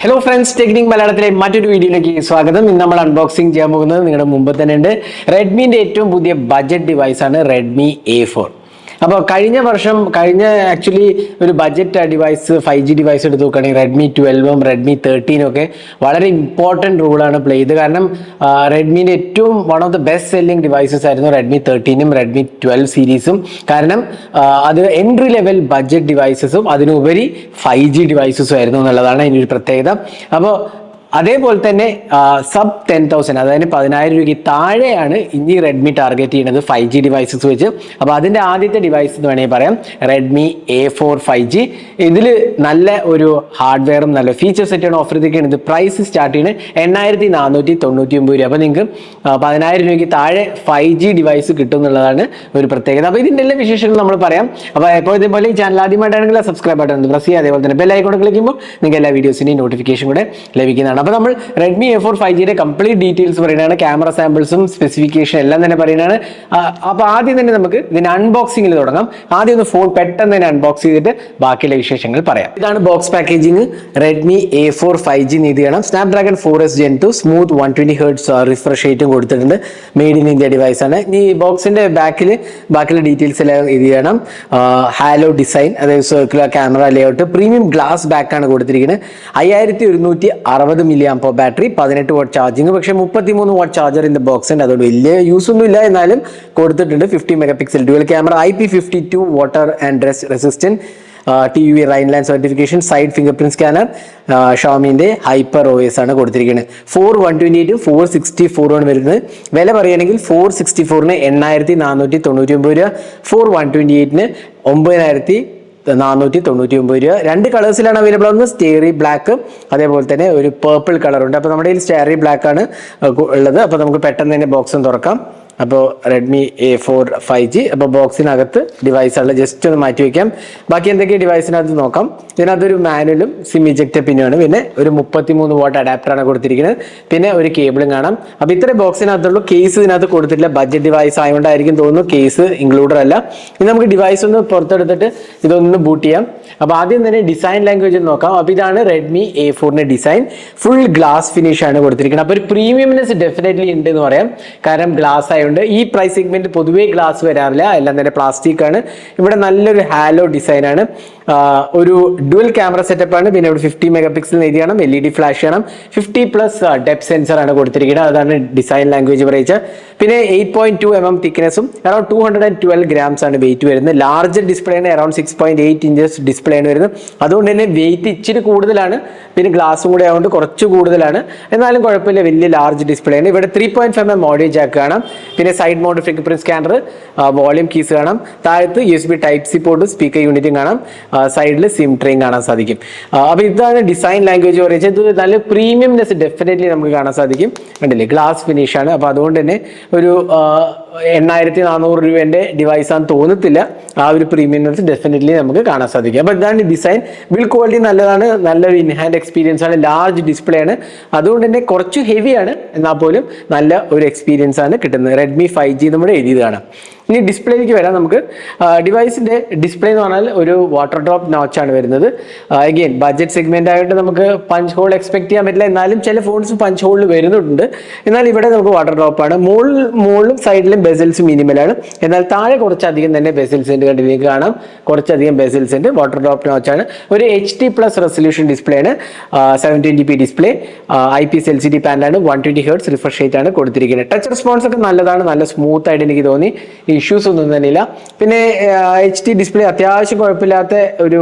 Hello friends, Technique Malayalamത്തിലെ മറ്റൊരു വീഡിയോയിലേക്ക് സ്വാഗതം. ഇന്ന് നമ്മൾ അൺബോക്സിംഗ് ചെയ്യാൻ പോകുന്നത് നിങ്ങളുടെ മുമ്പ് തന്നെ ഉണ്ട് റെഡ്മിന്റെ ഏറ്റവും പുതിയ ബഡ്ജറ്റ് ഡിവൈസ് ആണ് റെഡ്മി A4. അപ്പോൾ കഴിഞ്ഞ ആക്ച്വലി ഒരു ബഡ്ജറ്റ് ഡിവൈസ് 5G ഡിവൈസ് എടുത്ത് നോക്കുകയാണെങ്കിൽ റെഡ്മി 12ഉം റെഡ്മി 13ഉം ഒക്കെ വളരെ ഇമ്പോർട്ടൻറ്റ് റോളാണ് പ്ലേ ചെയ്തത്. കാരണം റെഡ്മിൻ്റെ ഏറ്റവും one of the best selling devices ആയിരുന്നു റെഡ്മി 13ഉം റെഡ്മി 12 സീരീസും. കാരണം അത് എൻട്രി ലെവൽ ബഡ്ജറ്റ് ഡിവൈസസും അതിനുപരി 5G ഡിവൈസസും ആയിരുന്നു എന്നുള്ളതാണ് അതിൻ്റെ ഒരു പ്രത്യേകത. അപ്പോൾ അതേപോലെ തന്നെ സബ് 10,000 അതായത് 10,000 രൂപയ്ക്ക് താഴെയാണ് ഇനി റെഡ്മി ടാർഗറ്റ് ചെയ്യുന്നത് 5G ഡിവൈസസ് വെച്ച്. അപ്പോൾ അതിൻ്റെ ആദ്യത്തെ ഡിവൈസ് എന്ന് വേണമെങ്കിൽ പറയാം റെഡ്മി A4 5G. ഇതിൽ നല്ല ഒരു ഹാർഡ്വെയറും നല്ല ഫീച്ചർ സെറ്റാണ് ഓഫർ ചെയ്തിരിക്കുന്നത്. ഇത് പ്രൈസ് സ്റ്റാർട്ട് ചെയ്യുന്നത് 8,499 രൂപ. അപ്പോൾ നിങ്ങൾക്ക് 10,000 രൂപയ്ക്ക് താഴെ 5G ഡിവൈസ് കിട്ടും എന്നുള്ളതാണ് ഒരു പ്രത്യേകത. അപ്പോൾ ഇതിൻ്റെ എല്ലാ വിശേഷങ്ങളും നമ്മൾ പറയാം. അപ്പോൾ എപ്പോഴത്തെ പോലെ ഈ ചാനൽ ആദ്യമായിട്ടാണെങ്കിൽ സബ്സ്ക്രൈബ് ബട്ടൺ പ്രസ് ചെയ്യുക. അതേപോലെ തന്നെ ബെൽ ഐക്കൺ ക്ലിക്ക് ചെയ്യുമ്പോൾ നിങ്ങൾക്ക് എല്ലാ വീഡിയോസിൻ്റെയും നോട്ടിഫിക്കേഷൻ കൂടെ ലഭിക്കുന്നതാണ്. അപ്പോൾ നമ്മൾ റെഡ്മി A4 5Gയുടെ കംപ്ലീറ്റ് ഡീറ്റെയിൽസ് പറയുന്നതാണ്, ക്യാമറ സാമ്പിൾസും സ്പെസിഫിക്കേഷൻ എല്ലാം തന്നെ പറയുന്നതാണ്. അപ്പോൾ ആദ്യം തന്നെ നമുക്ക് ഇതിന് അൺബോക്സിംഗിൽ തുടങ്ങാം. ആദ്യം ഒന്ന് ഫോൺ പെട്ടെന്ന് തന്നെ അൺബോക്സ് ചെയ്തിട്ട് ബാക്കിയുള്ള വിശേഷങ്ങൾ പറയാം. ഇതാണ് box packaging. Redmi A4 5G ഇത് ചെയ്യണം. Snapdragon 4S Gen 2 smooth 120 Hz refresh റേറ്റും കൊടുത്തിട്ടുണ്ട്. മെയ്ഡ് ഇൻ ഇന്ത്യ ഡിവൈസ് ആണ്. ഈ ബോക്സിന്റെ ബാക്കിയുള്ള ഡീറ്റെയിൽസ് എല്ലാം ഇത് ചെയ്യണം. ഹാലോ ഡിസൈൻ, അതായത് circular camera layout, premium glass back ആണ് കൊടുത്തിരിക്കുന്നത്. 5160 mAh ബാറ്ററി, 18 വാട്ട് ചാർജിങ്, പക്ഷേ 33 what charger in the box ഉണ്ട്. അതുകൊണ്ട് വലിയ യൂസ് ഒന്നും ഇല്ല, എന്നാലും കൊടുത്തിട്ടുണ്ട്. 50 MP dual camera, IP52 water and dust resistant, TUV Rheinland certification, side fingerprint scanner, ഷോമിന്റെ ഹൈപ്പർ OS ആണ് കൊടുത്തിരിക്കുന്നത്. 4/128 464 ആണ് വരുന്നത്. വില പറയുകയാണെങ്കിൽ 464-ന് 8,499 രൂപ, 4/128-ന് 9,499 രൂപ. രണ്ട് കളേഴ്സിലാണ് അവൈലബിൾ ആവുന്നത്, സ്റ്റേറി ബ്ലാക്ക്, അതേപോലെ തന്നെ ഒരു പേർപ്പിൾ കളറുണ്ട്. അപ്പോൾ നമ്മുടെ കയ്യിൽ സ്റ്റേറി ബ്ലാക്ക് ആണ് ഉള്ളത്. അപ്പോൾ നമുക്ക് പെട്ടെന്ന് തന്നെ ബോക്സും തുറക്കാം. അപ്പോൾ റെഡ്മി A4 5G. അപ്പോൾ ബോക്സിനകത്ത് ഡിവൈസുള്ള ജസ്റ്റ് ഒന്ന് മാറ്റി വയ്ക്കാം. ബാക്കി എന്തൊക്കെയാണ് ഡിവൈസിനകത്ത് നോക്കാം. ഇതിനകത്തൊരു മാനുവലും സിം ഇജക്ടർ പിന്നുമാണ്, പിന്നെ ഒരു 33 വാട്ട് അഡാപ്റ്ററാണ് കൊടുത്തിരിക്കുന്നത്, പിന്നെ ഒരു കേബിളും കാണാം. അപ്പോൾ ഇത്രയും ബോക്സിനകത്തുള്ളൂ. കേസ് ഇതിനകത്ത് കൊടുത്തിട്ടില്ല. ബഡ്ജറ്റ് ഡിവൈസ് ആയതുകൊണ്ടായിരിക്കും തോന്നുന്നു കേസ് ഇൻക്ലൂഡഡ് അല്ല. ഇനി നമുക്ക് ഡിവൈസ് ഒന്ന് പുറത്തെടുത്തിട്ട് ഇതൊന്ന് ബൂട്ട് ചെയ്യാം. അപ്പോൾ ആദ്യം തന്നെ ഡിസൈൻ ലാംഗ്വേജ് നോക്കാം. അപ്പോൾ ഇതാണ് റെഡ്മി A4ന്റെ ഡിസൈൻ. ഫുൾ ഗ്ലാസ് ഫിനിഷ് ആണ് കൊടുത്തിരിക്കുന്നത്. അപ്പോൾ ഒരു പ്രീമിയംനെസ് ഡെഫിനറ്റ്ലി ഉണ്ട് എന്ന് പറയാം. കാരണം ഗ്ലാസ് ആയതുകൊണ്ട്. ഈ പ്രൈസ് സെഗ്മെന്റ് പൊതുവേ ഗ്ലാസ് വരാറില്ല, എല്ലാം തന്നെ പ്ലാസ്റ്റിക് ആണ്. ഇവിടെ നല്ലൊരു ഹാലോ ഡിസൈൻ ആണ്. ഒരു ഡുവൽ ക്യാമറ സെറ്റപ്പ് ആണ്. പിന്നെ ഇവിടെ 50 MP എഴുതി കാണാം, LED ഫ്ലാഷ് കാണാം, 50+ ഡെപ്ത് സെൻസർ ആണ് കൊടുത്തിരിക്കുന്നത്. അതാണ് ഡിസൈൻ ലാംഗ്വേജ് പറയുക. പിന്നെ 8.2 mm തിക്നെസ്സും അറൌണ്ട് 212 grams ആണ് വെയിറ്റ് വരുന്നത്. ലാർജർ ഡിസ്പ്ലേ ആണ്, അറൌണ്ട് 6.8 inches ഡിസ്പ്ലേ ആണ് വരുന്നത്. അതുകൊണ്ട് തന്നെ വെയിറ്റ് ഇച്ചിരി കൂടുതലാണ്. പിന്നെ ഗ്ലാസും കൂടെ ആയതുകൊണ്ട് കുറച്ച് കൂടുതലാണ്, എന്നാലും കുഴപ്പമില്ല, വലിയ ലാർജ് ഡിസ്പ്ലേ ആണ്. ഇവിടെ 3.5 mm ഓഡിയോ ജാക്ക് കാണാം. പിന്നെ side mount finger print scanner, volume keys കാണാം. താഴത്ത് USB Type-C പോർട്ടും സ്പീക്കർ യൂണിറ്റും കാണാം. സൈഡിൽ സിം ട്രെയിൻ കാണാൻ സാധിക്കും. അപ്പോൾ ഇതാണ് ഡിസൈൻ ലാംഗ്വേജ് പറയുന്നത്. ഇത് നല്ല പ്രീമിയംനെസ് ഡെഫിനറ്റ്ലി നമുക്ക് കാണാൻ സാധിക്കും. കണ്ടില്ലേ, ഗ്ലാസ് ഫിനിഷ് ആണ്. അപ്പോൾ അതുകൊണ്ട് തന്നെ ഒരു 8,400 രൂപേൻ്റെ ഡിവൈസ് ആണെന്ന് തോന്നത്തില്ല. ആ ഒരു പ്രീമിയംനെസ് ഡെഫിനറ്റ്ലി നമുക്ക് കാണാൻ സാധിക്കും. അപ്പോൾ ഇതാണ് ഡിസൈൻ. ബിൽഡ് ക്വാളിറ്റി നല്ലതാണ്, നല്ലൊരു ഇൻഹാൻഡ് എക്സ്പീരിയൻസ് ആണ്, ലാർജ് ഡിസ്പ്ലേ ആണ്. അതുകൊണ്ട് തന്നെ കുറച്ച് ഹെവിയാണ്, എന്നാൽ പോലും നല്ല ഒരു എക്സ്പീരിയൻസ് ആണ് കിട്ടുന്നത്. റെഡ്മി 5G നമ്മുടെ എഴുതിയതാണ്. ഇനി ഡിസ്പ്ലേയിലേക്ക് വരാം. നമുക്ക് ഡിവൈസിന്റെ ഡിസ്പ്ലേ എന്ന് പറഞ്ഞാൽ ഒരു വാട്ടർ ഡ്രോപ്പ് നോച്ചാണ് വരുന്നത്. അഗെയിൻ ബഡ്ജറ്റ് സെഗ്മെന്റ് ആയിട്ട് നമുക്ക് പഞ്ച് ഹോൾ എക്സ്പെക്ട് ചെയ്യാൻ പറ്റില്ല, എന്നാലും ചില ഫോൺസ് പഞ്ച് ഹോളിൽ വരുന്നുണ്ട്. എന്നാൽ ഇവിടെ നമുക്ക് വാട്ടർ ഡ്രോപ്പ് ആണ്. മുകളിലും സൈഡിലും ബെസിൽസ് മിനിമലാണ്, എന്നാൽ താഴെ കുറച്ചധികം തന്നെ ബെസിൽസ് ഉണ്ട്. കണ്ടിലേക്ക് കാണാം, കുറച്ചധികം ബെസിൽസ് ഉണ്ട്. വാട്ടർ ഡ്രോപ്പ് നോച്ചാണ്. ഒരു HD+ റെസൊല്യൂഷൻ ഡിസ്പ്ലേ ആണ്, 720p ഡിസ്പ്ലേ, IPS LCD പാനലാണ്, 120 Hz റിഫ്രഷ് റേറ്റ് ആണ് കൊടുത്തിരിക്കുന്നത്. ടച്ച് റെസ്പോൺസ് ഒക്കെ നല്ലതാണ്, നല്ല സ്മൂത്ത് ആയിട്ട് എനിക്ക് തോന്നി. ഇഷ്യൂസ് ഒന്നും തന്നെ ഇല്ല. പിന്നെ HD ഡിസ്പ്ലേ അത്യാവശ്യം കുഴപ്പമില്ലാത്ത ഒരു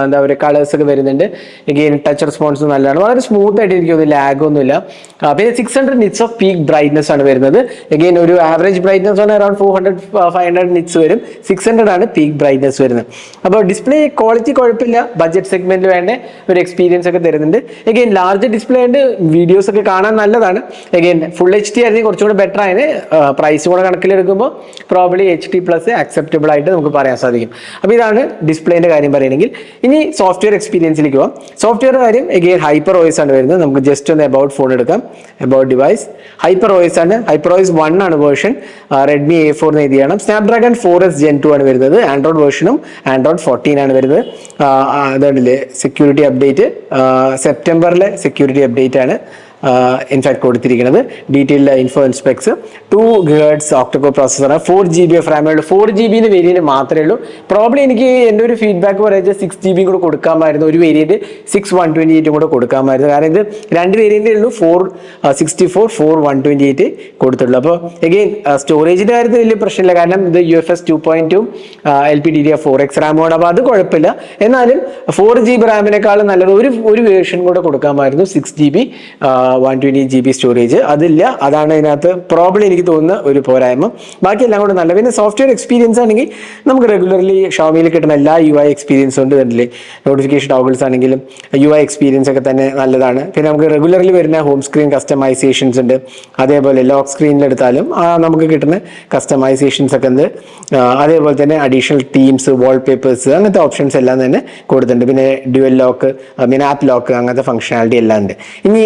എന്താ പറയുക കളേഴ്സ് ഒക്കെ വരുന്നുണ്ട്. എഗെയിൻ ടച്ച് റെസ്പോൺസ് നല്ലതാണ്, വളരെ സ്മൂത്ത് ആയിട്ട് എനിക്ക് തോന്നുന്നു, ലാഗ് ഒന്നുമില്ല. പിന്നെ 600 nits ഓഫ് പീക്ക് ബ്രൈറ്റ്നസ് ആണ് വരുന്നത്. എഗെയിൻ ഒരു ആവറേജ് ബ്രൈറ്റ്നസ് ആണ് അറൌണ്ട് 400-500 nits വരും. 600 ആണ് പീക്ക് ബ്രൈറ്റ്നസ് വരുന്നത്. അപ്പോൾ ഡിസ്പ്ലേ ക്വാളിറ്റി കുഴപ്പമില്ല, ബഡ്ജറ്റ് സെഗ്മെന്റിൽ വേണ്ട ഒരു എക്സ്പീരിയൻസ് ഒക്കെ തരുന്നുണ്ട്. എഗെയിൻ ലാർജ് ഡിസ്പ്ലേ ഉണ്ട്, വീഡിയോസ് ഒക്കെ കാണാൻ നല്ലതാണ്. എഗെയിൻ ഫുൾ HD ആയിരുന്നെങ്കിൽ കുറച്ചുകൂടെ ബെറ്റർ ആയിരുന്നു. പ്രൈസ് കൂടെ കണക്കിലെടുക്കുമ്പോൾ പ്രോബ്ലം പ്രോബ്ലി HD+ അക്സെപ്റ്റബിൾ ആയിട്ട് നമുക്ക് പറയാൻ സാധിക്കും. അപ്പോൾ ഇതാണ് ഡിസ്പ്ലേന്റെ കാര്യം പറയുകയാണെങ്കിൽ. ഇനി സോഫ്റ്റ്വെയർ എക്സ്പീരിയൻസിലേക്ക് പോകാം. സോഫ്റ്റ്വെയർ കാര്യം എഗെയിൻ HyperOS ആണ് വരുന്നത്. നമുക്ക് ജസ്റ്റ് ഒന്ന് അബൌട്ട് ഫോൺ എടുക്കാം. അബൌട്ട് ഡിവൈസ് HyperOS ആണ്. HyperOS 1 ആണ് വേർഷൻ. Redmi A4 എന്ന് എഴുതിയാണ്. Snapdragon 4S Gen 2 ആണ് വരുന്നത്. ആൻഡ്രോയിഡ് വേർഷനും Android 14 ആണ് വരുന്നത്. അതുകൊണ്ടില്ലേ സെക്യൂരിറ്റി അപ്ഡേറ്റ് സെപ്റ്റംബറിലെ സെക്യൂരിറ്റി അപ്ഡേറ്റ് ആണ് ഇൻഫാക്ട് കൊടുത്തിരിക്കുന്നത്. Detailed info specs 2 GHz octa core പ്രോസസ്സറാണ്. 4 GB ഓഫ് റാമേ ഉള്ളൂ. 4 GB വേരിയന്റ് മാത്രമേ ഉള്ളൂ. പ്രോബ്ലി എനിക്ക് എൻ്റെ ഒരു ഫീഡ്ബാക്ക് പറയുന്നത് 6 GB കൂടെ കൊടുക്കാമായിരുന്നു. ഒരു വേരിയന്റ് 6/128 കൂടെ കൊടുക്കാമായിരുന്നു. കാരണം ഇത് 2 വേരിയന്റേ ഉള്ളൂ. 464 4/128 കൊടുത്തുള്ളൂ. അപ്പോൾ എഗെയിൻ സ്റ്റോറേജിന്റെ കാര്യത്തിൽ വലിയ പ്രശ്നമില്ല. കാരണം ഇത് UFS 2.2 LPDDR4X റാമോട്. അപ്പോൾ അത് കുഴപ്പമില്ല. എന്നാലും 4 GB റാമിനേക്കാളും നല്ലത് ഒരു വേർഷൻ കൂടെ കൊടുക്കാമായിരുന്നു. 6 GB 128 GB സ്റ്റോറേജ് അതില്ല. അതാണ് ഇതിനകത്ത് പ്രോബ്ലം എനിക്ക് തോന്നുന്ന ഒരു പോരായ്മ. ബാക്കിയെല്ലാം കൂടെ നല്ല. പിന്നെ സോഫ്റ്റ്വെയർ എക്സ്പീരിയൻസ് ആണെങ്കിൽ നമുക്ക് റെഗുലർലി ഷോമിയിൽ കിട്ടുന്ന എല്ലാ UI എക്സ്പീരിയൻസ് ഉണ്ട്. കണ്ടില്ലേ, നോട്ടിഫിക്കേഷൻ ടോഗിൾസ് ആണെങ്കിലും UI എക്സ്പീരിയൻസ് ഒക്കെ തന്നെ നല്ലതാണ്. പിന്നെ നമുക്ക് റെഗുലർലി വരുന്ന ഹോം സ്ക്രീൻ കസ്റ്റമൈസേഷൻസ് ഉണ്ട്. അതേപോലെ ലോക്ക് സ്ക്രീനിലെടുത്താലും നമുക്ക് കിട്ടുന്ന കസ്റ്റമൈസേഷൻസ് ഒക്കെ ഉണ്ട്. അതേപോലെ തന്നെ അഡീഷണൽ തീംസ്, വാൾപേപ്പേഴ്സ്, അങ്ങനത്തെ ഓപ്ഷൻസ് എല്ലാം തന്നെ കൊടുത്തിട്ടുണ്ട്. പിന്നെ ഡ്യുവൽ ലോക്ക്, പിന്നെ ആപ്പ് ലോക്ക്, അങ്ങനത്തെ ഫംഗ്ഷനാലിറ്റി എല്ലാം ഉണ്ട്. ഇനി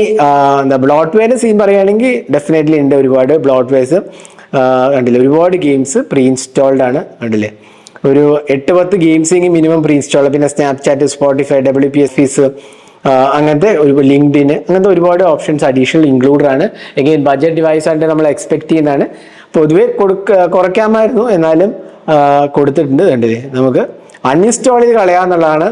എന്താ ബ്ലോട്ട്വെയറിന്റെ സീൻ പറയുകയാണെങ്കിൽ ഡെഫിനറ്റ്ലി ഉണ്ട്. ഒരുപാട് ബ്ലോട്ട്വെയർസ് കണ്ടില്ലേ, ഒരുപാട് ഗെയിംസ് പ്രീ ഇൻസ്റ്റാൾഡ് ആണ്. കണ്ടില്ലേ, ഒരു 8-10 ഗെയിംസിങ് മിനിമം പ്രീ ഇൻസ്റ്റാൾ. പിന്നെ സ്നാപ്ചാറ്റ്, സ്പോട്ടിഫൈ, WPS അങ്ങനത്തെ ഒരു ലിങ്ക്ഡിൻ, അങ്ങനത്തെ ഒരുപാട് ഓപ്ഷൻസ് അഡീഷണൽ ഇൻക്ലൂഡഡ് ആണ്. എഗെയിൻ ബഡ്ജറ്റ് ഡിവൈസ് ആയിട്ട് നമ്മൾ എക്സ്പെക്ട് ചെയ്യുന്നതാണ്. പൊതുവെ കുറയ്ക്കാമായിരുന്നു, എന്നാലും കൊടുത്തിട്ടുണ്ട്. കണ്ടില്ലേ, നമുക്ക് അൺഇൻസ്റ്റാൾ ചെയ്ത് കളയാന്നുള്ളതാണ്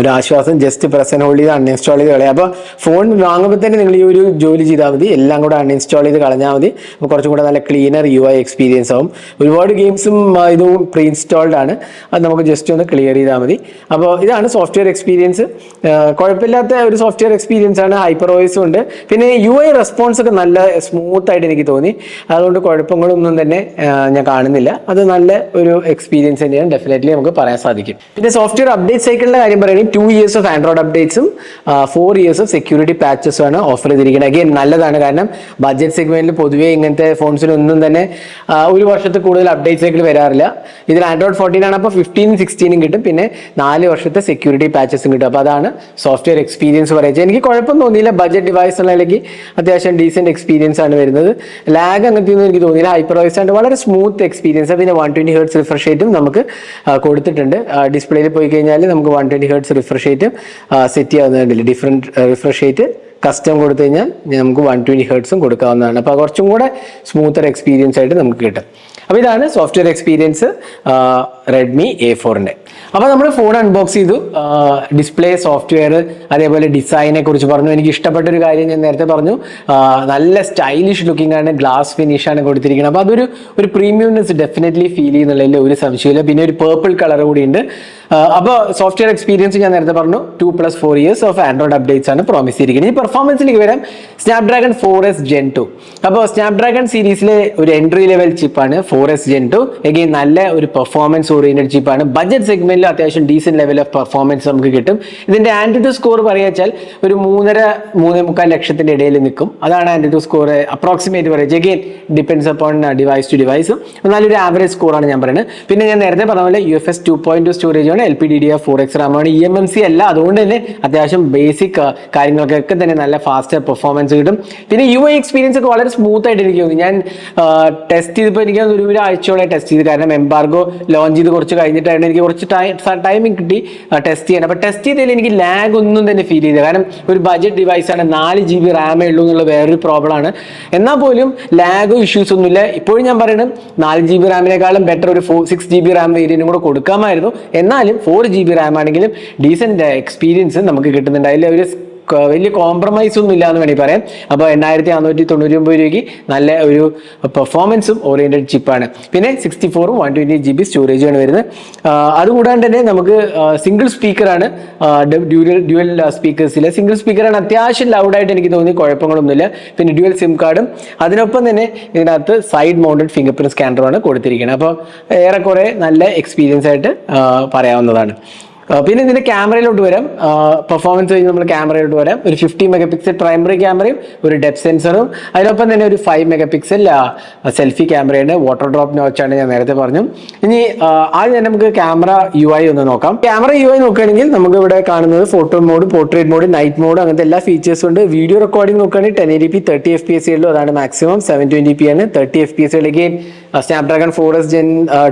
ഒരു ആശ്വാസം. ജസ്റ്റ് പ്രസ് ആൻഡ് ഹോൾഡ് ചെയ്ത് അൺഇൻസ്റ്റാൾ ചെയ്ത് കളയാം. അപ്പോൾ ഫോൺ വാങ്ങുമ്പോൾ തന്നെ നിങ്ങൾ ഈ ഒരു ജോലി ചെയ്താൽ മതി. എല്ലാം കൂടെ അൺഇൻസ്റ്റാൾ ചെയ്ത് കളഞ്ഞാൽ മതി. അപ്പോൾ കുറച്ചും കൂടെ നല്ല ക്ലീനർ UI എക്സ്പീരിയൻസ് ആവും. ഒരുപാട് ഗെയിംസും ഇതും പ്രീ ഇൻസ്റ്റാൾഡ് ആണ്. അത് നമുക്ക് ജസ്റ്റ് ഒന്ന് ക്ലിയർ ചെയ്താൽ മതി. അപ്പോൾ ഇതാണ് സോഫ്റ്റ്വെയർ എക്സ്പീരിയൻസ്. കുഴപ്പമില്ലാത്ത ഒരു സോഫ്റ്റ്വെയർ എക്സ്പീരിയൻസ് ആണ്. HyperOS ഉണ്ട്. പിന്നെ UI റെസ്പോൺസ് ഒക്കെ നല്ല സ്മൂത്ത് ആയിട്ട് എനിക്ക് തോന്നി. അതുകൊണ്ട് കുഴപ്പങ്ങളൊന്നും തന്നെ ഞാൻ കാണുന്നില്ല. അത് നല്ല ഒരു എക്സ്പീരിയൻസ് തന്നെയാണ്. ഡെഫിനറ്റ്ലി നമുക്ക് പറയാൻ സാധിക്കും. പിന്നെ സോഫ്റ്റ്വെയർ അപ്ഡേറ്റ് സൈക്കിളിന്റെ കാര്യം പറയുകയാണെങ്കിൽ 2 years ഓഫ് ആൻഡ്രോയിഡ് അപ്ഡേറ്റ്സും 4 years ഓഫ് സെക്യൂരിറ്റി പാച്ചസും ആണ് ഓഫർ ചെയ്തിരിക്കുന്നത്. അഗെയിൻ നല്ലതാണ്. കാരണം ബഡ്ജറ്റ് സെഗ്മെന്റിൽ പൊതുവേ ഇങ്ങനത്തെ ഫോൺസിനൊന്നും തന്നെ ഒരു വർഷത്തിൽ കൂടുതൽ അപ്ഡേറ്റ് സൈക്കിൾ വരാറില്ല. ഇതിൽ ആൻഡ്രോയിഡ് 14 ആണ്. അപ്പോൾ 15 16 കിട്ടും. പിന്നെ 4 വർഷത്തെ സെക്യൂരിറ്റി പാച്ചസും കിട്ടും. അപ്പോൾ അതാണ് സോഫ്റ്റ്വെയർ എക്സ്പീരിയൻസ് പറയുന്നത്. എനിക്ക് കുഴപ്പം തോന്നിയില്ല. ബഡ്ജറ്റ് ഡിവൈസ് ഉള്ളതിലേക്ക് അത്യാവശ്യം ഡീസെന്റ് എക്സ്പീരിയൻസ് ആണ് വരുന്നത്. ലാഗ് അങ്ങനത്തെ ഒന്നും എനിക്ക് തോന്നിയില്ല. HyperOS ആണ് വളരെ സ്മൂത്ത് എക്സ്പീരിയൻസ്. പിന്നെ 120 Hz റിഫ്രഷ് റേറ്റും നമുക്ക് കൊടുത്തിട്ടുണ്ട്. ഡിസ്പ്ലേയിൽ പോയി കഴിഞ്ഞാൽ നമുക്ക് 120 Hz റിഫ്രഷ് റേറ്റും സെറ്റ് ചെയ്യാവുന്നതുണ്ടല്ലോ. ഡിഫറെന്റ് റിഫ്രഷ് റേറ്റ് കസ്റ്റം കൊടുത്തു കഴിഞ്ഞാൽ നമുക്ക് 120 Hz കൊടുക്കാവുന്നതാണ്. അപ്പോൾ കുറച്ചും കൂടെ സ്മൂത്തർ എക്സ്പീരിയൻസ് ആയിട്ട് നമുക്ക് കിട്ടും. അപ്പോൾ ഇതാണ് സോഫ്റ്റ്വെയർ എക്സ്പീരിയൻസ് Redmi A4ന്റെ. അപ്പോൾ നമ്മൾ ഫോൺ അൺബോക്സ് ചെയ്തു. ഡിസ്പ്ലേ, സോഫ്റ്റ്വെയർ, അതേപോലെ ഡിസൈനെ കുറിച്ച് പറഞ്ഞു. എനിക്ക് ഇഷ്ടപ്പെട്ട ഒരു കാര്യം ഞാൻ നേരത്തെ പറഞ്ഞു, നല്ല സ്റ്റൈലിഷ് ലുക്കിംഗ് ആണ്. ഗ്ലാസ് ഫിനിഷ് ആണ് കൊടുത്തിരിക്കുന്നത്. അപ്പോൾ അതൊരു പ്രീമിയംനെസ് ഡെഫിനറ്റ്ലി ഫീൽ ചെയ്യുന്നുള്ളതിൽ ഒരു സംശയമില്ല. പിന്നെ ഒരു പേർപ്പിൾ കളർ കൂടി ഉണ്ട്. അപ്പോൾ സോഫ്റ്റ്വെയർ എക്സ്പീരിയൻസ് ഞാൻ നേരത്തെ പറഞ്ഞു 2+4 years ഓഫ് ആൻഡ്രോയിഡ് അപ്ഡേറ്റ്സ് ആണ് പ്രോമിസ് ചെയ്തിരിക്കുന്നത്. ഈ പെർഫോമൻസിലേക്ക് വരാം. Snapdragon 4S Gen 2. അപ്പോൾ Snapdragon സീരീസിലെ ഒരു എൻട്രി ലെവൽ ചിപ്പാണ് 4S Gen 2. എഗെയിൻ നല്ല ഒരു പെർഫോമൻസ് ഓറിയന്റഡ് ചിപ്പാണ്. ബഡ്ജറ്റ് സെഗ്മെന്റിൽ അത്യാവശ്യം ഡീസെന്റ് ലെവൽ ഓഫ് പെർഫോമൻസ് നമുക്ക് കിട്ടും. ഇതിന്റെ ആൻറ്റിറ്റ്യൂഡ് സ്കോർ പറയാച്ചാൽ ഒരു 3.5-3.25 ലക്ഷത്തിന്റെ ഇടയിൽ നിൽക്കും. അതാണ് ആൻറ്റിറ്റ്യൂഡ് സ്കോർ അപ്രോക്സിമേറ്റ് പറയുക. Again depends upon device to device. നല്ലൊരു ആവറേജ് സ്കോറാണ് ഞാൻ പറയുന്നത്. പിന്നെ ഞാൻ നേരത്തെ പറഞ്ഞ പോലെ UFS 2.2 സ്റ്റോറേജ് ആണ്. LPDDR4X റാമാണ്. eMMC അല്ല. അതുകൊണ്ട് തന്നെ അത്യാവശ്യം ബേസിക് കാര്യങ്ങൾക്കൊക്കെ തന്നെ നല്ല ഫാസ്റ്റർ പെർഫോമൻസ് കിട്ടും. പിന്നെ UI എക്സ്പീരിയൻസ് ഒക്കെ വളരെ സ്മൂത്ത് ആയിട്ട് എനിക്ക് തോന്നി. ഞാൻ ടെസ്റ്റ് ചെയ്തപ്പോൾ എനിക്ക് ഒരു ആഴ്ചയോളം ടെസ്റ്റ് ചെയ്ത്. കാരണം എംബാർഗോ ലോഞ്ച് ചെയ്ത് കുറച്ച് കഴിഞ്ഞിട്ടായിരുന്നു എനിക്ക് കുറച്ച് ടൈമിംഗ് കിട്ടി ടെസ്റ്റ് ചെയ്യാൻ. അപ്പോൾ ടെസ്റ്റ് ചെയ്തതിൽ എനിക്ക് ലാഗ് ഒന്നും തന്നെ ഫീൽ ചെയ്തില്ല. കാരണം ഒരു ബഡ്ജറ്റ് ഡിവൈസ് ആണ്. 4 GB റാമേ ഉള്ളൂ എന്നുള്ള വേറൊരു പ്രോബ്ലം ആണ്. എന്നാൽ പോലും ലാഗോ ഇഷ്യൂസ് ഒന്നുമില്ല. ഇപ്പോഴും ഞാൻ പറയുന്നത് 4 GB റാമിനേക്കാളും ബെറ്റർ ഒരു 6 GB റാം വേരിയന്റും കൂടെ കൊടുക്കാമായിരുന്നു. എന്നാലും 4 GB റാം ആണെങ്കിലും ഡീസെന്റ് എക്സ്പീരിയൻസ് നമുക്ക് കിട്ടുന്നുണ്ട്. അതിൽ ഒരു വലിയ കോംപ്രമൈസ് ഒന്നും ഇല്ല എന്ന് വേണമെങ്കിൽ പറയാം. അപ്പോൾ 8499 രൂപയ്ക്ക് നല്ല ഒരു പെർഫോമൻസും ഓറിയന്റഡ് ചിപ്പാണ്. പിന്നെ 64 128 GB സ്റ്റോറേജാണ് വരുന്നത്. അതുകൂടാണ്ട് തന്നെ നമുക്ക് സിംഗിൾ സ്പീക്കറാണ്. ഡ്യുവൽ സ്പീക്കേഴ്സിലെ സിംഗിൾ സ്പീക്കറാണ്. അത്യാവശ്യം ലൗഡായിട്ട് എനിക്ക് തോന്നി. കുഴപ്പങ്ങളൊന്നുമില്ല. പിന്നെ ഡ്യുവൽ സിം കാർഡും അതിനൊപ്പം തന്നെ ഇതിനകത്ത് സൈഡ് മൗണ്ടഡ് ഫിംഗർ പ്രിന്റ് സ്കാനറുമാണ് കൊടുത്തിരിക്കുന്നത്. അപ്പോൾ ഏറെക്കുറെ നല്ല എക്സ്പീരിയൻസ് ആയിട്ട് പറയാവുന്നതാണ്. പിന്നെ ഇതിന്റെ ക്യാമറയിലോട്ട് വരാം. പെർഫോമൻസ് കഴിഞ്ഞ് നമ്മൾ ക്യാമറയിലോട്ട് വരാം. ഒരു 50 മെഗാ പിക്സൽ പ്രൈമറി ക്യാമറയും ഒരു ഡെപ്ത് സെൻസറും അതിനൊപ്പം തന്നെ ഒരു 5 മെഗാ പിക്സൽ സെൽഫി ക്യാമറയുണ്ട്. വാട്ടർ ഡ്രോപ്പ് നോച്ചാണ് ഞാൻ നേരത്തെ പറഞ്ഞു. ഇനി ആദ്യം തന്നെ നമുക്ക് ക്യാമറ UI ഒന്ന് നോക്കാം. ക്യാമറ UI നോക്കുകയാണെങ്കിൽ നമുക്ക് ഇവിടെ കാണുന്നത് photo mode, portrait mode, night mode, അങ്ങനത്തെ എല്ലാ ഫീച്ചേഴ്സും ഉണ്ട്. വീഡിയോ റെക്കോർഡിംഗ് നോക്കുകയാണെങ്കിൽ 1080p 30 FPS ഉള്ളൂ, അതാണ് മാക്സിമം. 720p ആണ്. 30 FPS ലേക്ക് സ്നാപ്ഡ്രാഗൺ 4S Gen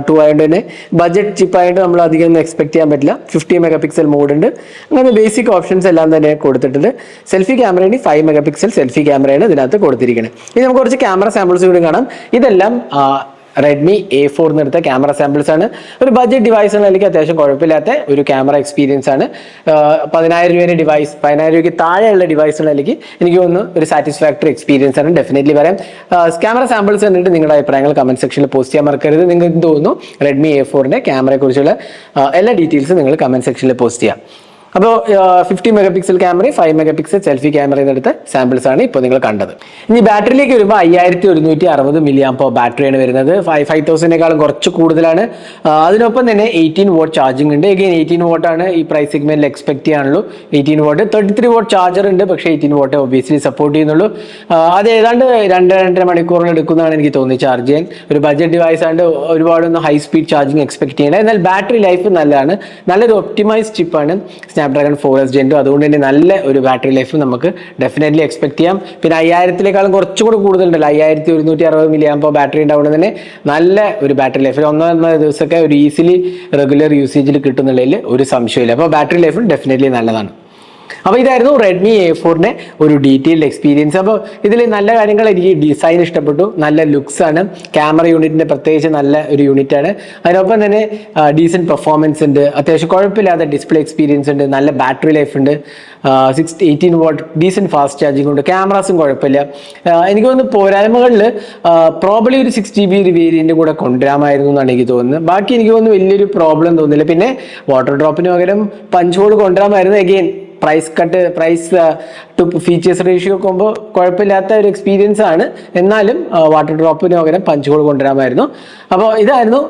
2 ആയതുകൊണ്ട് തന്നെ ബഡ്ജറ്റ് ചിപ്പായിട്ട് നമ്മൾ അധികം ഒന്നും എക്സ്പെക്ട് ചെയ്യാൻ പറ്റില്ല. 50 മെഗാ പിക്സൽ മോഡ് ഉണ്ട്. അങ്ങനെ ബേസിക് ഓപ്ഷൻസ് എല്ലാം തന്നെ കൊടുത്തിട്ടുണ്ട്. സെൽഫി ക്യാമറയാണ് 5 മെഗാ പിക്സൽ സെൽഫി ക്യാമറയാണ് ഇതിനകത്ത് കൊടുത്തിരിക്കുന്നത്. ഇനി നമുക്ക് കുറച്ച് ക്യാമറ സാമ്പിൾസ് കൂടി കാണാം. ഇതെല്ലാം റെഡ്മി A4 എടുത്ത ക്യാമറ സാമ്പിൾസ് ആണ്. ഒരു ബഡ്ജറ്റ് ഡിവൈസ് എന്നതിലേക്ക് അത്യാവശ്യം കുഴപ്പമില്ലാത്ത ഒരു ക്യാമറ എക്സ്പീരിയൻസ് ആണ്. 10,000 രൂപയുടെ ഡിവൈസ്, 10,000 രൂപയ്ക്ക് താഴെയുള്ള ഡിവൈസ് എന്നതിലേക്ക് എനിക്ക് തോന്നുന്നു ഒരു സാറ്റിസ്ഫാക്ടറി എക്സ്പീരിയൻസ് ആണ്. ഡെഫിനറ്റ്ലി പറയാം. ക്യാമറ സാമ്പിൾസ് കണ്ടിട്ട് നിങ്ങളുടെ അഭിപ്രായങ്ങൾ കമന്റ് സെക്ഷനിൽ പോസ്റ്റ് ചെയ്യാൻ മറക്കരുത്. നിങ്ങൾക്ക് തോന്നുന്നു റെഡ്മി A4ന്റെ ക്യാമറയെ കുറിച്ചുള്ള എല്ലാ ഡീറ്റെയിൽസും നിങ്ങൾ കമന്റ് സെക്ഷനിൽ പോസ്റ്റ് ചെയ്യാം. അപ്പോൾ 50 മെഗാ പിക്സൽ ക്യാമറയും 5 മെഗാ പിക്സൽ സെൽഫി ക്യാമറയിൽ എടുത്ത സാമ്പിൾസ് ആണ് ഇപ്പോൾ നിങ്ങൾ കണ്ടത്. ഇനി ബാറ്ററിയിലേക്ക് വരുമ്പോൾ 5160 mAh ബാറ്ററിയാണ് വരുന്നത്. 5000-നേക്കാളും കുറച്ച് കൂടുതലാണ്. അതിനൊപ്പം തന്നെ 18 വാട്ട് ചാർജിങ് ഉണ്ട്. എഗെയിൻ 18 വാട്ട് ആണ് ഈ പ്രൈസ് സെഗ്മെന്റിൽ എക്സ്പെക്ട് ചെയ്യാനുള്ളൂ. 18 വാട്ട് 33 വാട്ട് ചാർജർ ഉണ്ട്, പക്ഷേ 18 വാട്ട് ഒബിയസ്ലി സപ്പോർട്ട് ചെയ്യുന്നുള്ളൂ. അത് ഏതാണ്ട് 2-2.5 മണിക്കൂറിൽ എടുക്കുന്നതാണ് എനിക്ക് തോന്നി ചാർജ് ചെയ്യാൻ. ഒരു ബഡ്ജറ്റ് ഡിവൈസ് ആണ്ട് ഒരുപാടൊന്നും ഹൈ സ്പീഡ് ചാർജിങ് എക്സ്പെക്ട് ചെയ്യേണ്ട. എന്നാൽ ബാറ്ററി ലൈഫ് നല്ലതാണ്. നല്ലൊരു ഒപ്റ്റിമൈസ് ചിപ്പാണ് സ്നാപ്ഡ്രാഗൺ 4S Gen 2. അതുകൊണ്ട് തന്നെ നല്ല ഒരു ബാറ്ററി ലൈഫ് നമുക്ക് ഡെഫിനറ്റ്ലി എക്സ്പെക്ട് ചെയ്യാം. പിന്നെ 5000-ലേക്കാളും കുറച്ചുകൂടി കൂടുതലുണ്ടല്ലോ. 5160 mAh ബാറ്ററി ഉണ്ടാവുന്നത് തന്നെ നല്ല ഒരു ബാറ്ററി ലൈഫ്. ഒന്നൊന്നര ദിവസമൊക്കെ ഒരു ഈസിലി റെഗുലർ യൂസേജിൽ കിട്ടുന്നുള്ളതിൽ ഒരു സംശയമില്ല. അപ്പോൾ ബാറ്ററി ലൈഫും ഡെഫിനറ്റ്ലി നല്ലതാണ്. അപ്പോൾ ഇതായിരുന്നു റെഡ്മി A4ന്റെ ഒരു ഡീറ്റെയിൽഡ് എക്സ്പീരിയൻസ്. അപ്പോൾ ഇതിൽ നല്ല കാര്യങ്ങൾ, എനിക്ക് ഡിസൈൻ ഇഷ്ടപ്പെട്ടു. നല്ല ലുക്സ് ആണ്. ക്യാമറ യൂണിറ്റിന്റെ പ്രത്യേകിച്ച് നല്ല ഒരു യൂണിറ്റ് ആണ്. അതിനൊപ്പം തന്നെ ഡീസൻറ്റ് പെർഫോമൻസ് ഉണ്ട്. അത്യാവശ്യം കുഴപ്പമില്ലാത്ത ഡിസ്പ്ലേ എക്സ്പീരിയൻസ് ഉണ്ട്. നല്ല ബാറ്ററി ലൈഫ് ഉണ്ട്. 18 വാട്ട് ഡീസൻറ്റ് ഫാസ്റ്റ് ചാർജിങ് ഉണ്ട്. ക്യാമറാസും കുഴപ്പമില്ല. എനിക്ക് തോന്നുന്നു പോരായ്മകളിൽ പ്രോബ്ലി ഒരു 6GB വേരിയന്റ് കൂടെ കൊണ്ടുവരാമായിരുന്നു എന്നാണ് എനിക്ക് തോന്നുന്നത്. ബാക്കി എനിക്ക് തോന്നുന്നു വലിയൊരു പ്രോബ്ലം തോന്നുന്നില്ല. പിന്നെ വാട്ടർ ഡ്രോപ്പിന് പകരം പഞ്ച് ഹോൾ കൊണ്ടുവരാമായിരുന്നു. Again price to features ratio നോക്കുമ്പോൾ കുഴപ്പമില്ലാത്ത ഒരു എക്സ്പീരിയൻസ് ആണ്. എന്നാലും വാട്ടർ ഡ്രോപ്പിന് പകരം പഞ്ച് ഹോൾ കൊണ്ടുവരാമായിരുന്നു. അപ്പോൾ ഇതായിരുന്നു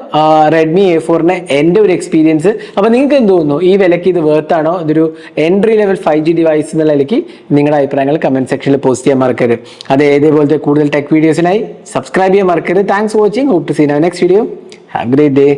റെഡ്മി A4ന്റെ എൻ്റെ ഒരു എക്സ്പീരിയൻസ്. അപ്പോൾ നിങ്ങൾക്ക് എന്ത് തോന്നുന്നു, ഈ വിലയ്ക്ക് ഇത് വേർത്താണോ? ഇതൊരു എൻട്രി ലെവൽ 5G ഡിവൈസ് എന്നുള്ള നിലയ്ക്ക് നിങ്ങളുടെ അഭിപ്രായങ്ങൾ കമന്റ് സെക്ഷനിൽ പോസ്റ്റ് ചെയ്യാൻ മറക്കരുത്. അതേപോലത്തെ കൂടുതൽ ടെക് വീഡിയോസിനായി സബ്സ്ക്രൈബ് ചെയ്യാൻ മറക്കരുത്. Thanks for watching. Hope to see you next video. Have a great day.